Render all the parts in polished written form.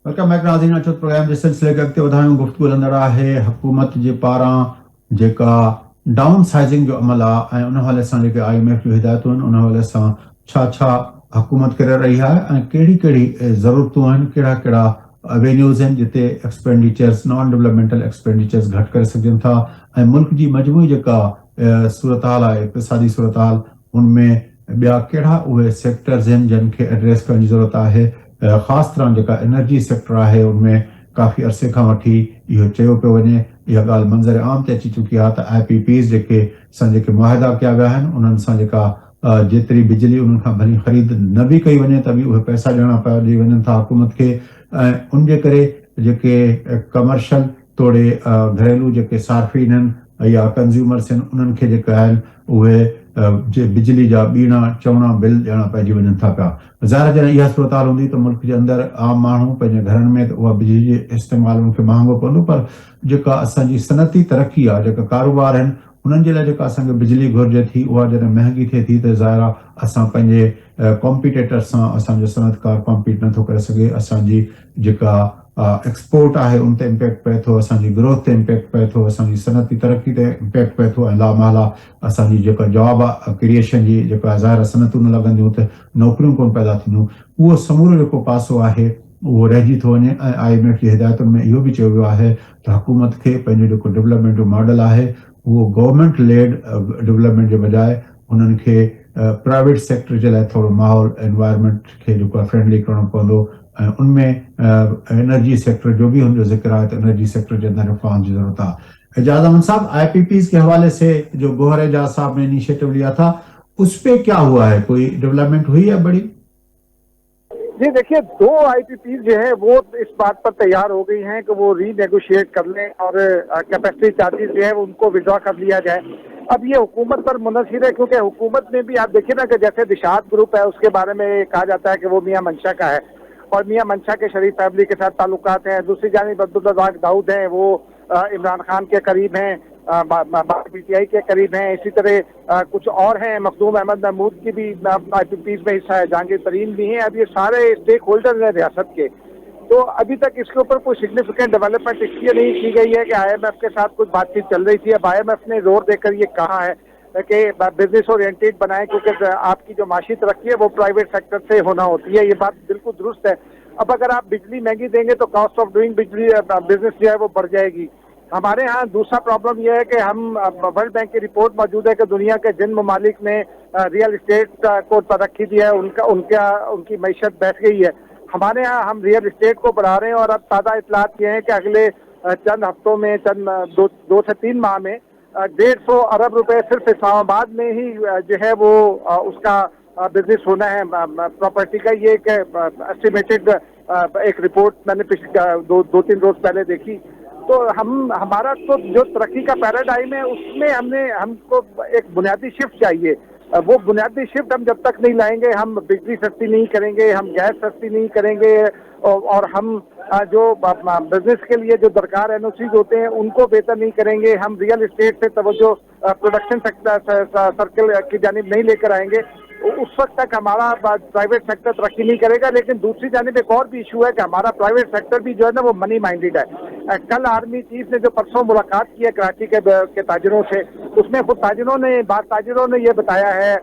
Welcome back नाज़रीन। अचो programme जे सिलसिले खे अॻिते वधायूं। गुफ़्तगू हलंदड़ आहे हुकूमत जे पारां जेका डाउन साइज़िंग जो अमल आहे ऐं उन हवाले सां जेके IMF जूं हिदायतूं आहिनि उन हवाले सां छा छा हुकूमत करे रही आहे ऐं कहिड़ी कहिड़ी ज़रूरतूं आहिनि, कहिड़ा कहिड़ा एवेन्यूज़ आहिनि जिते एक्सपेंडिचर्स नॉन डेवलपमेंटल एक्सपेंडिचर्स घटि करे सघनि था ऐं मुल्क जी मजमूई जेका सूरत हाल आहे, इक़्तिसादी सूरत हाल, उनमें ॿिया कहिड़ा उहे सेक्टर्स आहिनि जिन खे एड्रेस करण जी ज़रूरत आहे। ख़ासि तरह जेका एनर्जी सेक्टर आहे उनमें काफ़ी अरसे खां वठी इहो चयो पियो वञे, इहा ॻाल्हि मंज़र आम ते अची चुकी आहे त IPPs जेके मुआहिदा कया विया आहिनि उन्हनि सां जेका जेतिरी बिजली उन्हनि खां भली ख़रीद न बि कई वञे त बि उहे पैसा ॾियणा पिया ॾेई वञनि था हुकूमत खे ऐं उन जे करे जेके कमर्शियल तोड़े घरेलू जेके सार्फिन आहिनि या कंज़्यूमर्स आहिनि उन्हनि खे जेका आहिनि उहे जे बिजली जा ॿीणा चवणा बिल ॾियणा पइजी वञनि था पिया। ज़ाहिर जॾहिं इहा सूरत हाल हूंदी त मुल्क जे अंदरि आम माण्हू पंहिंजे घरनि में त उहा बिजली जे इस्तेमालु उनखे महांगो पवंदो, पर जेका असांजी सनअती तरक़ी आहे, जेका कारोबार आहिनि उन्हनि जे लाइ जेका असांखे बिजली घुरिजे थी उहा जॾहिं महांगी थिए थी त ज़ाहिर आहे असां पंहिंजे कॉम्पिटेटर सां असांजो सनअतकार कॉम्पीट नथो करे सघे। असांजी जेका एक्सपोर्ट आहे उन ते इम्पैक्ट पए थो, असांजी ग्रोथ ते इम्पैक्ट पए थो, असांजी सनअती तरक़ी ते इम्पैक्ट पए थो ऐं लामाला असांजी जेका जॉब क्रिएशन जी जेका ज़ाहिर सनअतूं न लॻंदियूं त नौकरियूं कोन पैदा थींदियूं। उहो समूरो जेको पासो आहे उहो रहिजी थो वञे ऐं IMF जी हिदायतुनि में इहो बि चयो वियो आहे त हुकूमत खे पंहिंजो जेको डेवलपमेंट जो मॉडल आहे उहो गवर्नमेंट लेड डेवलपमेंट जे बजाए उन्हनि खे प्राइवेट सेक्टर जे लाइ थोरो माहौल एनवायरमेंट खे जेको आहे फ्रेंडली करणो पवंदो ऐं उनमें एनर्जी सेक्टर जो भी हुनजो जिक्र आहे त एनर्जी सेक्टर जे अंदरि रिफॉर्म जी ज़रूरत आहे। एजाज अहमद साहब, IPPs के हवाले से जो गौहर एजाज साहब ने इनिशिएटिव लिया था उस पे क्या हुआ है, कोई डेवलपमेंट हुई है बड़ी? जी देखिए, 2 IPPs जो है वो इस बात पर तैयार हो गई हैं कि वो रीनेगोशिएट कर लें और कैपेसिटी चार्जेस जो है उनको विड्रॉ कर लिया जाए। अब ये हुकूमत पर मुनहसिर है क्योंकि हुकूमत में भी आप देखिए ना कि जैसे दिशात ग्रुप है उसके बारे में कहा जाता है कि वो मियां मंशा का है और मियां मंशा के शरीफ फैमिली के साथ ताल्लुकात हैं। दूसरी जानिब अब्दुल रज़ाक दाऊद हैं, वो इमरान खान के करीब हैं, PTI के करीब हैं। इसी तरह कुछ और हैं, मखदूम अहमद महमूद की भी IPPs में हिस्सा है, जहांगीर तरीन भी हैं। अब ये सारे स्टेक होल्डर हैं रियासत के। तो अभी तक इसके ऊपर कोई सिग्निफिकेंट डेवलपमेंट इसलिए नहीं की गई है कि IMF के साथ कुछ बातचीत चल रही थी। अब IMF ने जोर देकर ये कहा है कि बिजनेस ओरिएंटेड बनाए क्योंकि आपकी जो माशी तरक्की है वो प्राइवेट सेक्टर से होना होती है। ये बात बिल्कुल दुरुस्त है। अब अगर आप बिजली महंगी देंगे तो कॉस्ट ऑफ डूइंग बिजली बिजनेस जो है वो बढ़ जाएगी। हमारे यहाँ दूसरा प्रॉब्लम यह है कि हम वर्ल्ड बैंक की रिपोर्ट मौजूद है कि दुनिया के जिन ममालिक ने रियल इस्टेट को तरक्की दी है उनकी मैशत बैठ गई है। हमारे यहाँ हम रियल इस्टेट को बढ़ा रहे हैं और अब ताज़ा इतलात ये हैं कि अगले चंद हफ्तों में दो से 3 माह में 150 अरब रुपए सिर्फ इस्लामाबाद में ही जो है वो उसका बिजनेस होना है प्रॉपर्टी का। ये एक एस्टिमेटेड एक रिपोर्ट मैंने पिछले 2-3 रोज पहले देखी। तो हमारा तो जो तरक्की का पैराडाइम है उसमें हमको एक बुनियादी शिफ्ट चाहिए। वो बुनियादी शिफ्ट हम जब तक नहीं लाएंगे, हम बिजली सस्ती नहीं करेंगे, हम गैस सस्ती नहीं करेंगे और हम जो बिजनेस के लिए जो दरकार NOCs होते हैं उनको बेहतर नहीं करेंगे, हम रियल एस्टेट से तवज्जो प्रोडक्शन सर्कल की जानिब नहीं लेकर आएंगे, उस वक्त तक हमारा प्राइवेट सेक्टर तरक्की नहीं करेगा। लेकिन दूसरी जानिब एक और भी इशू है कि हमारा प्राइवेट सेक्टर भी जो है ना वो मनी माइंडेड है। कल आर्मी चीफ ने जो परसों मुलाकात की है कराची के ताजिरों से, उसमें खुद ताजिरों ने ये बताया है,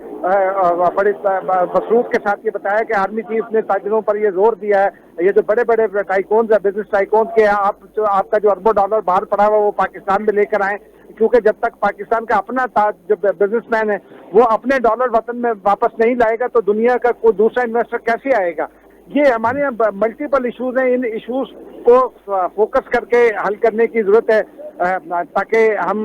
बड़े मसरूफ के साथ ये बताया कि आर्मी चीफ ने ताजिरों पर ये जोर दिया है, ये जो बड़े बड़े टाइकोन्स है, बिजनेस टाइकोन्स के आपका जो अरबों डॉलर बाहर पड़ा हुआ वो पाकिस्तान में लेकर आए, क्योंकि जब तक पाकिस्तान का अपना जो बिजनेसमैन है वो अपने डॉलर वतन में वापस नहीं लाएगा तो दुनिया का कोई दूसरा इन्वेस्टर कैसे आएगा। ये हमारे यहाँ मल्टीपल इश्यूज हैं। इन इश्यूज को फोकस करके हल करने की जरूरत है ताकि हम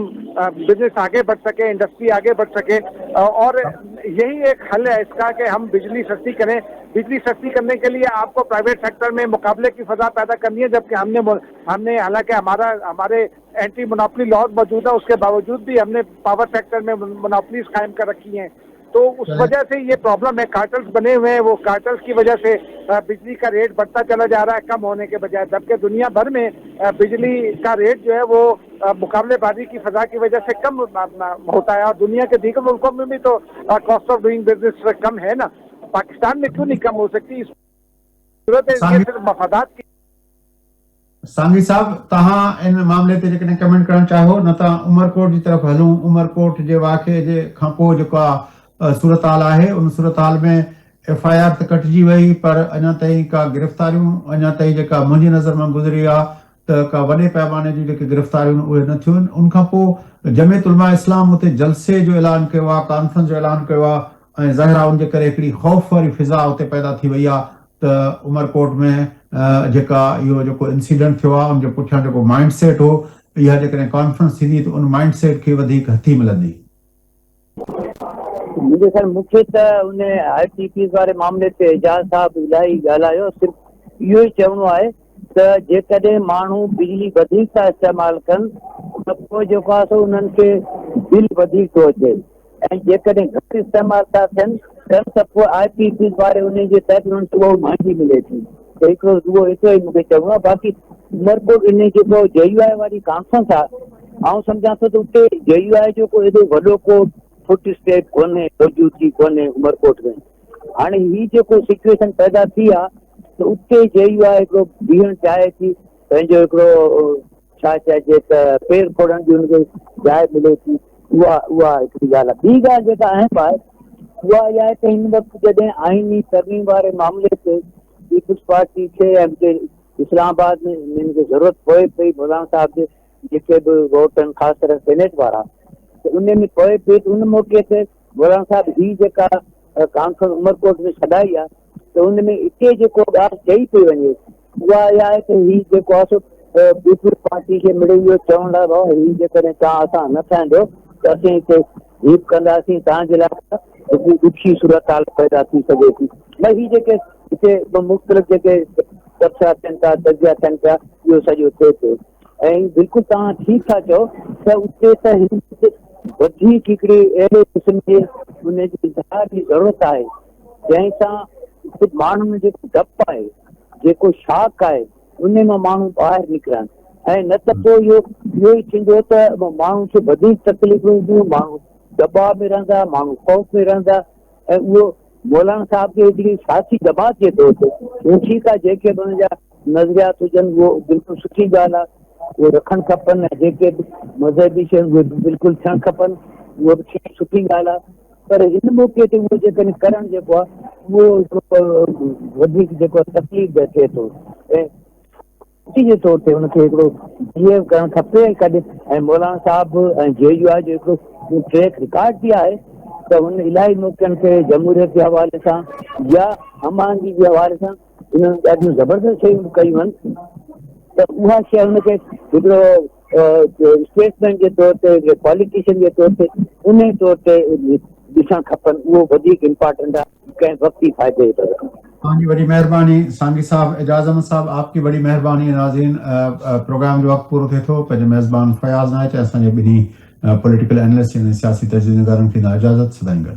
बिजनेस आगे बढ़ सके, इंडस्ट्री आगे बढ़ सके। और यही एक हल है इसका कि हम बिजली सस्ती करें। बिजली सस्ती करने के लिए आपको प्राइवेट सेक्टर में मुकाबले की फजा पैदा करनी है, जबकि हमने हालांकि हमारे एंटी मोनोपोली लॉज मौजूद है, उसके बावजूद भी हमने पावर सेक्टर में मोनोपोलीज कायम कर रखी हैं। तो उस वजह से ये प्रॉब्लम है, कार्टल्स बने हुए हैं, वो कार्टल्स की वजह से बिजली का रेट बढ़ता चला जा रहा है कम होने के बजाय, जबकि दुनिया भर में बिजली का रेट जो है वो मुकाबलेबाजी की फजा की वजह से कम होता है। और दुनिया के दीगर मुल्कों में भी तो कॉस्ट ऑफ डूइंग बिजनेस कम है ना, पाकिस्तान में क्यों नहीं कम हो सकती? जरूरत है सिर्फ मफादात की सांगी साहब, तव्हां इन मामले ते जेकॾहिं कमेंट करणु चाहियो न त उमरकोट जी तरफ़ हलूं। उमरकोट जे वाक़े जे खां पोइ जेको आहे सूरत हाल आहे, उन सूरत हाल में FIR त कटिजी वई, पर अञा ताईं का गिरफ़्तारियूं अञा ताईं जेका मुंहिंजी नज़र मां गुज़री आहे त का वॾे पैमाने जी जेके गिरफ़्तारियूं उहे न थियूं आहिनि। उनखां पोइ जमियत उलमा इस्लाम उते जलसे जो ऐलान कयो आहे, कॉन्फ्रेंस जो ऐलान कयो आहे, ऐं ज़ाहिर आहे उनजे करे हिकिड़ी ख़ौफ़ वारी फिज़ा उते पैदा थी वई आहे त उमरकोट में जेका इहो जेको इंसिडेंट थियो आहे उनजे पुठियां जेको माइंड सेट हो, इहा जेकॾहिं कॉन्फ्रेंस थींदी त उन माइंड सेट खे वधीक हथी मिलंदी। मुझे सर मूंखे त उन ITPs वारे मामले ते एजाज़ साहब इलाही ॻाल्हायो। सिर्फ़ु इहो ई चवणो आहे त जेकॾहिं माण्हू बिजली वधीक था इस्तेमालु कनि त पोइ जेको आहे सो उन्हनि खे बिल वधीक थो अचे, ऐं जेकॾहिं घटि इस्तेमालु था थियनि त पोइ ITPs वारे उन जे तहत उन्हनि खे उहो महांगी मिले थी। त हिकिड़ो उहो एतिरो ई मूंखे चवणो आहे। बाक़ी उमरकोट इन जेको JUI वारी कॉन्फ्रेंस आहे, आउं सम्झां थो त उते JUI जो को एॾो वॾो को फुट स्टेप कोन्हे, मौजूदगी कोन्हे उमरकोट में। हाणे ही जेको सिचुएशन पैदा थी आहे त उते JUI हिकिड़ो बीहण चाहे थी, पंहिंजो हिकिड़ो छा चइजे त पेर फोड़ण जी हुनखे जाइ मिले थी। उहा हिकिड़ी ॻाल्हि आहे। ॿी ॻाल्हि जेका अहम आहे उहा इहा आहे त हिन वक़्तु जॾहिं आइनी तरमीम वारे मामले ते पीपुल्स पार्टी खे ऐं इस्लामाबाद में हिननि खे ज़रूरत पए पई मौलाना साहब जे जेके बि वोट आहिनि, ख़ासि करे सेनेट वारा, त उन में पए पई त उन मौक़े ते मौलाना साहब ही जेका कॉन्फ्रेंस उमरकोट में छॾाई आहे त उन में हिते जेको ॻाल्हि चई पई वञे उहा इहा आहे त ही जेको आहे सो पीपुल्स पार्टी खे मिड़ई इहो चवण लाइ रहो, ही जेकॾहिं तव्हां असां न ठाहींदो त असीं हिते हीप कंदासीं, तव्हांजे लाइ हिकिड़ी ॾुखी सूरत हाल पैदा थी सघे थी। भई ही जेके हिते मुख़्तलिफ़ जेके चर्चा थियनि था, दर्जा थियनि पिया, इहो सॼो थिए पियो। ऐं बिल्कुलु तव्हां ठीकु था चओ त उते त हिन वधीक हिकिड़ी अहिड़े क़िस्म जे उनजी इज़हार जी ज़रूरत आहे जंहिंसां माण्हुनि में जेको डपु आहे, जेको शाक आहे, उन मां माण्हू ॿाहिरि निकिरनि। ऐं न त पोइ इहो ई थींदो त माण्हू खे वधीक तकलीफ़ूं ईंदियूं, माण्हू दबाव में रहंदा, माण्हू ख़ौफ़ में रहंदा। ऐं उहो मौलाना साहब खे हिकिड़ी सियासी जमात जे तौर ते उहो ठीकु आहे, जेके बि हुनजा नज़रियात हुजनि उहो बिल्कुलु सुठी ॻाल्हि आहे, उहो रखणु खपनि। ऐं जेके बि मज़हबी शयूं उहे बिल्कुलु थियणु खपनि, उहो बि सुठी ॻाल्हि आहे। पर हिन मौक़े ते उहो जेकॾहिं करणु जेको आहे उहो हिकिड़ो वधीक जेको तकलीफ़ थिए थो, ऐं जे तौर ते हुनखे हिकिड़ो बिहेव करणु खपे। कॾहिं ऐं मौलाना साहब ऐं JUI जो हिकिड़ो ट्रैक रिकॉर्ड बि आहे त हुन इलाही मौक़नि ते जमहूरियत जे हवाले सां या अमानगी जे हवाले सां उन्हनि ॾाढियूं ज़बरदस्त शयूं कयूं आहिनि। त उहा शइ हुनखे हिकिड़ो स्टेटमेंट जे तौर ते, पॉलिटिशियन जे तौर ते, उन तौर ते ॾिसणु खपनि। उहो वधीक इम्पोर्टेंट आहे कंहिं वक़्ती फ़ाइदे जी तरफ़। आपकी बड़ी मेहरबानी सांगी साहब, एजाज अहमद साहब, आपकी बड़ी मेहरबानी। नाज़रीन, प्रोग्राम जो वक़्तु पूरो थिए थो। पंहिंजे मेज़बान फयाज़ नाइक ऐं असांजे ॿिन्ही पॉलिटिकल एनालिस्ट यानी सियासी तजवीज़नगारनि खे इजाज़त। सदाईं गॾु।